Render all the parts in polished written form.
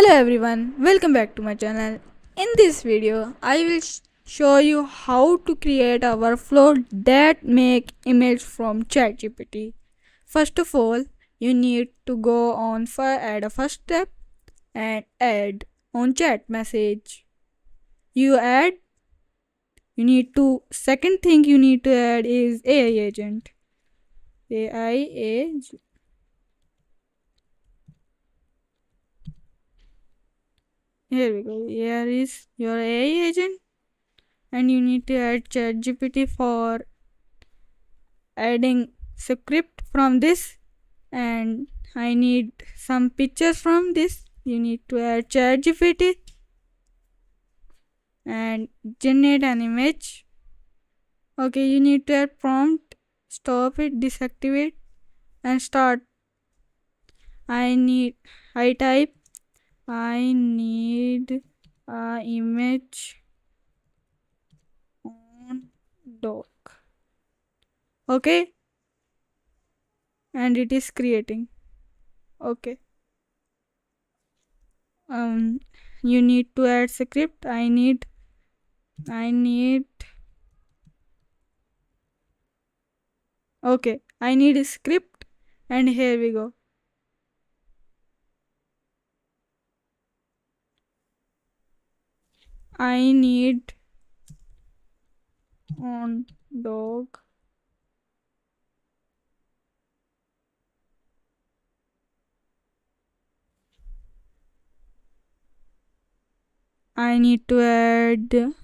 Hello everyone, welcome back to my channel. In this video, I will show you how to create a workflow that make emails from ChatGPT. First of all, you need to go on for add a first step and add on chat message. You need to second thing you need to add is AI agent. AI agent. Here we go. Here is your AI agent. And you need to add ChatGPT for adding script from this, and I need some pictures from this. You need to add ChatGPT and generate an image. Okay, you need to add prompt, stop it, deactivate, and start. I type I need a image on doc. Okay, and it is creating. Okay, you need to add script. I need okay, I need a script, and here we go. I need on dog. I need to add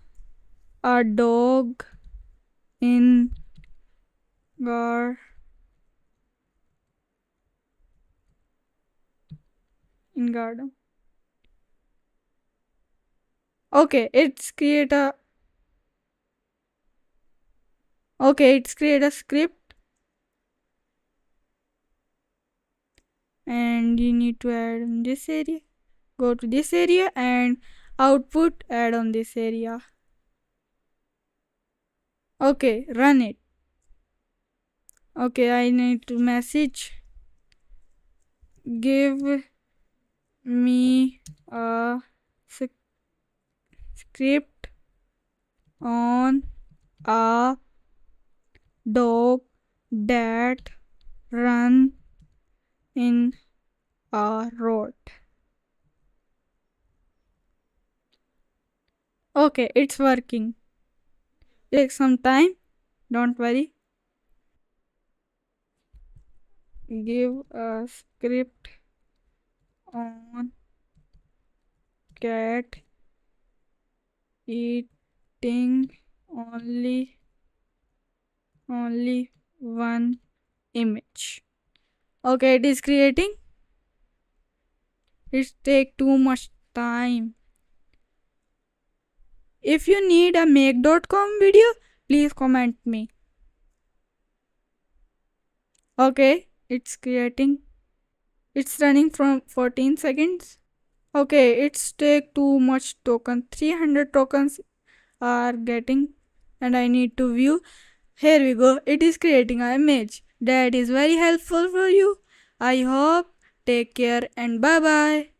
a dog in gar in garden. Okay, it's create a script, and you need to add in this area. Go to this area and output add on this area. Okay, run it. Okay, I need to message give me a script on a dog that run in a road. Okay, it's working. Take some time, don't worry. Give a script on cat eating only one image. Okay, it is creating. It take too much time. If you need a make.com video, please comment me. Okay, it's creating. It's running from 14 seconds. Okay, it's take too much token. 300 tokens are getting, and I need to view. Here we go. It is creating an image. That is very helpful for you. I hope. Take care and bye bye.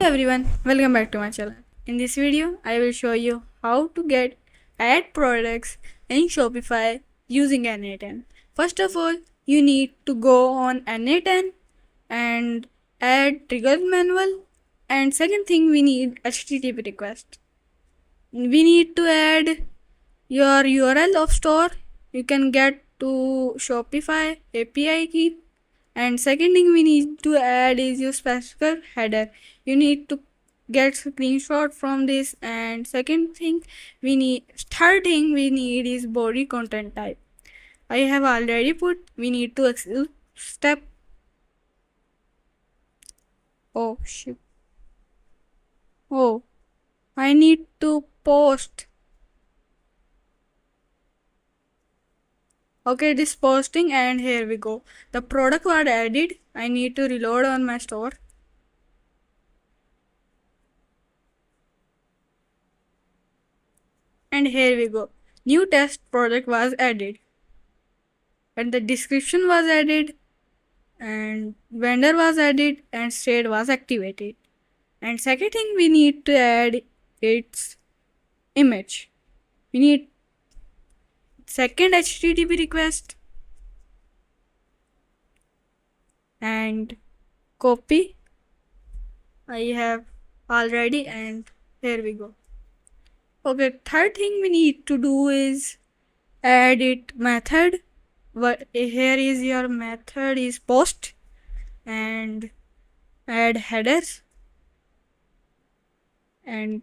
Hello everyone, welcome back to my channel. In this video, I will show you how to get ad products in Shopify using n8n. First of all, you need to go on n8n and add trigger manual. And second thing, we need HTTP request. We need to add your URL of store. You can get to Shopify API key. And second thing we need to add is your specific header. You need to get screenshot from this. And third thing we need is body content type. I have already put. We need to execute step. Oh shit. Oh, I need to post. Okay, this posting, and here we go. The product was added. I need to reload on my store. And here we go. New test product was added. And the description was added. and vendor was added and state was activated. And second thing we need to add its image. We need second HTTP request and copy. I have already, and here we go. Okay, third thing we need to do is add it method. What here is your method is post, and add headers and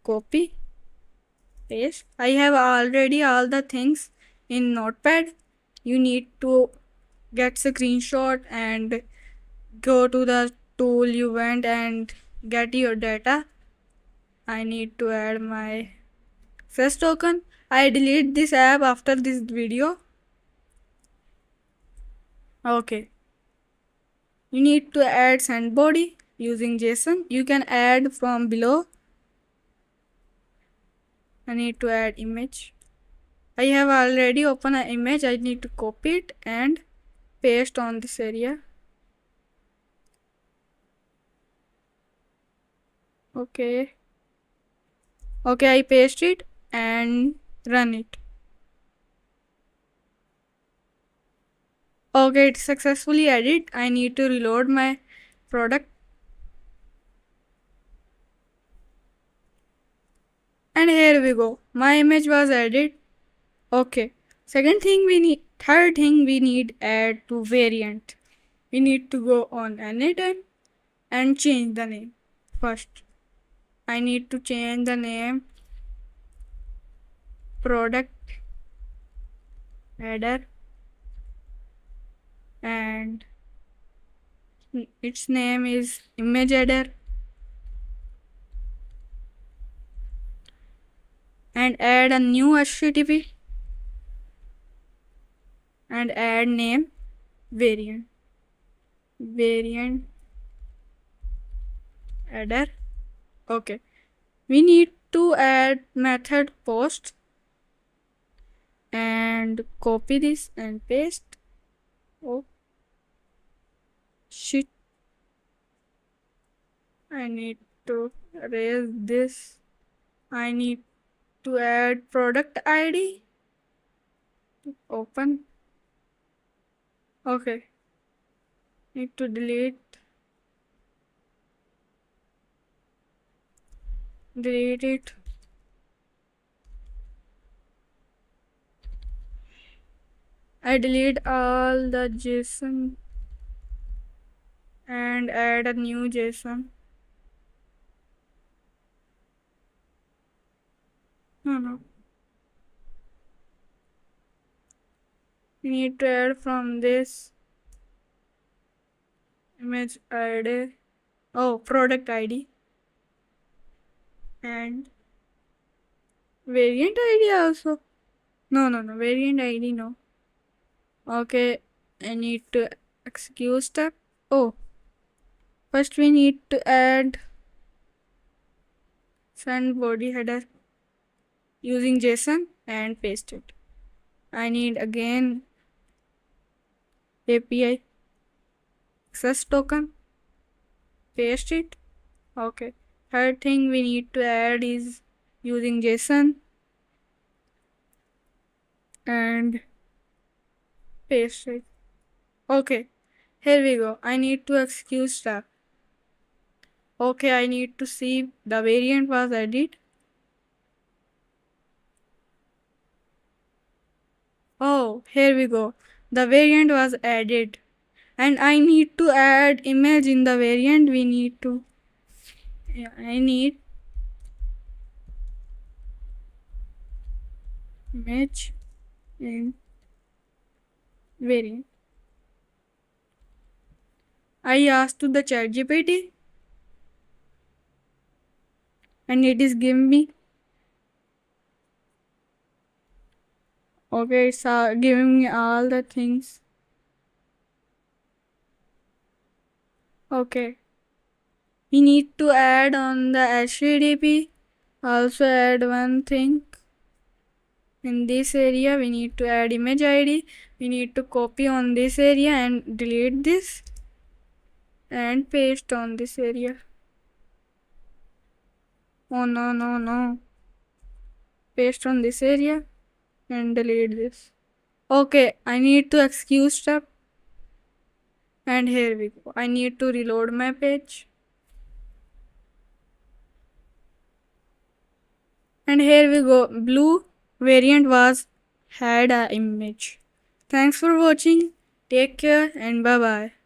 copy paste. I have already all the things in notepad. You need to get screenshot and go to the tool you went and get your data. I need to add my access token. I delete this app after this video. Okay, you need to add send body using JSON. You can add from below. I need to add image. I have already opened an image. I need to copy it and paste on this area. Okay, I paste it and run it. Okay, it's successfully added. I need to reload my product. And here we go. My image was added. Okay. Third thing we need add to variant. We need to go on n8n and change the name. First, I need to change the name product header and its name is image header, and add a new HTTP and add name variant header. Okay, we need to add method post and copy this and paste. Oh shit, I need to erase this. I need to add product ID. Open. Okay, need to delete it. I delete all the JSON and add a new JSON. No. We need to add from this image ID. Oh, product ID and variant ID also. No. Variant ID no. Okay, I need to execute step. Oh, first we need to add send body header using JSON and paste it. I need again API access token, paste it. Okay, third thing we need to add is using JSON and paste it. Okay, here we go. I need to execute step. Okay, I need to see the variant was added. Oh, here we go. The variant was added. And I need to add image in the variant. I need image in variant. I asked to the ChatGPT and it is giving me. Okay, it's giving me all the things. Okay, we need to add on the HTTP. Also add one thing. In this area we need to add image id. We need to copy on this area and delete this and paste on this area. Oh no. Paste on this area and delete this. Okay, I need to excuse step. And here we go. I need to reload my page. And here we go. Blue variant was had a image. Thanks for watching. Take care and bye bye.